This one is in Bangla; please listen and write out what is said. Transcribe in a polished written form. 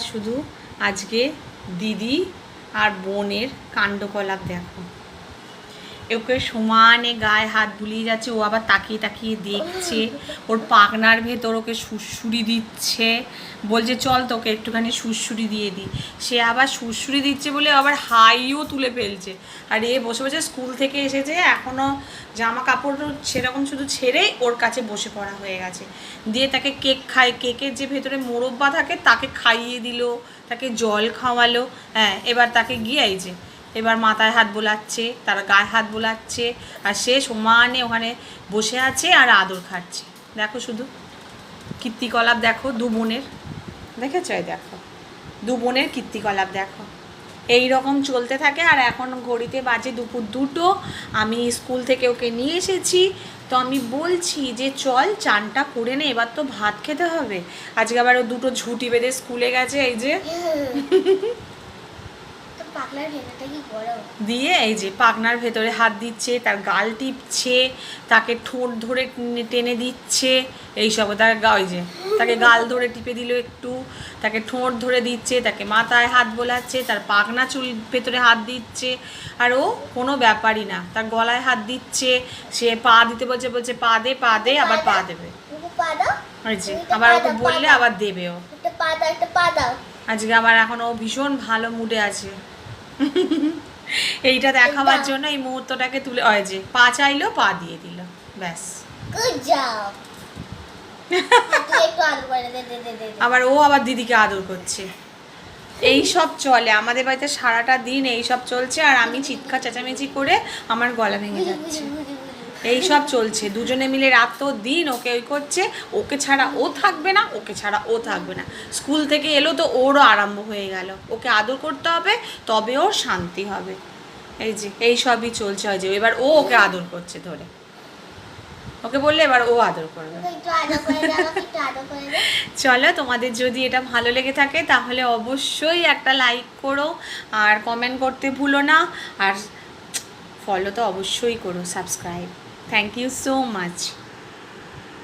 শুধু আজকে দিদি আর বোনের কাণ্ডকলাপ দেখো। ওকে সমানে গায়ে হাত বুলিয়ে যাচ্ছে, ও আবার তাকিয়ে তাকিয়ে দেখছে, ওর পাখনার ভেতর ওকে সুড়সুড়ি দিচ্ছে, বলছে চল তোকে একটুখানি সুড়সুড়ি দিয়ে দিই। সে আবার সুড়সুড়ি দিচ্ছে বলে আবার হাইও তুলে ফেলছে। আর এ বসে বসে স্কুল থেকে এসেছে, এখনও জামা কাপড় সেরকম শুধু ছেড়েই ওর কাছে বসে পড়া হয়ে গেছে। দিয়ে তাকে কেক খায়, কেকের যে ভেতরে মোরব্বা থাকে তাকে খাইয়ে দিল, তাকে জল খাওয়ালো। হ্যাঁ, এবার তাকে গিয়ে এই যে এবার মাথায় হাত বোলাচ্ছে, তার গায়ে হাত বোলাচ্ছে, আর সে সমানে ওখানে বসে আছে আর আদর খাচ্ছে। দেখো শুধু কীর্তিকলাপ দেখো দু বোনের, দেখেছ? দেখো দু বোনের কীর্তিকলাপ দেখো, এই রকম চলতে থাকে। আর এখন ঘড়িতে বাজে দুপুর 2টো। আমি স্কুল থেকে ওকে নিয়ে এসেছি, তো আমি বলছি যে চল চানটা করে নে, এবার তো ভাত খেতে হবে। আজকে আবার ও 2টো ঝুঁটি বেঁধে স্কুলে গেছে, এই যে দিয়ে এই যে পাখনার ভেতরে হাত দিচ্ছে, তার গাল টিপছে, তাকে ঠোঁট ধরে টেনে দিচ্ছে, এইসব। তাকে ওই যে তাকে গাল ধরে টিপে দিল একটু, তাকে ঠোঁট ধরে দিচ্ছে, তাকে মাথায় হাত বোলাচ্ছে, তার পাখনা চুল ভেতরে হাত দিচ্ছে। আর ও কোনো ব্যাপারই না, তার গলায় হাত দিচ্ছে, সে পা দিতে বলছে, বলছে পা দে পা দে, আবার পা দেবে। ওই যে আবার ওকে বললে আবার দেবে ও। আজকে আবার এখন ও ভীষণ ভালো মুডে আছে। এইটা দেখাবার জন্য এই মুহূর্তটাকে তুলে, ওই যে পা চাইলো, পা দিয়ে দিল, ব্যাস। আবার ও আবার দিদিকে আদর করছে। এই সব চলে আমাদের বাড়িতে সারাটা দিন, এই সব চলছে। আর আমি চিৎকার চেঁচামেচি করে আমার গলা ভেঙে যাচ্ছে। এই সব চলছে, দুজনে মিলে রাত দিন ওকে ওই করছে। ওকে ছাড়া ও থাকবে না, ওকে ছাড়া ও থাকবে না। স্কুল থেকে এলো তো ওরও আরম্ভ হয়ে গেল, ওকে আদর করতে হবে তবে ওর শান্তি হবে। এই যে এই সবই চলছে। হয় যে এবার ও ওকে আদর করছে ধরে, ওকে বললে এবার ও আদর করবে। চলো, তোমাদের যদি এটা ভালো লেগে থাকে তাহলে অবশ্যই একটা লাইক করো, আর কমেন্ট করতে ভুলো না, আর ফলো তো অবশ্যই করো, subscribe. Thank you so much.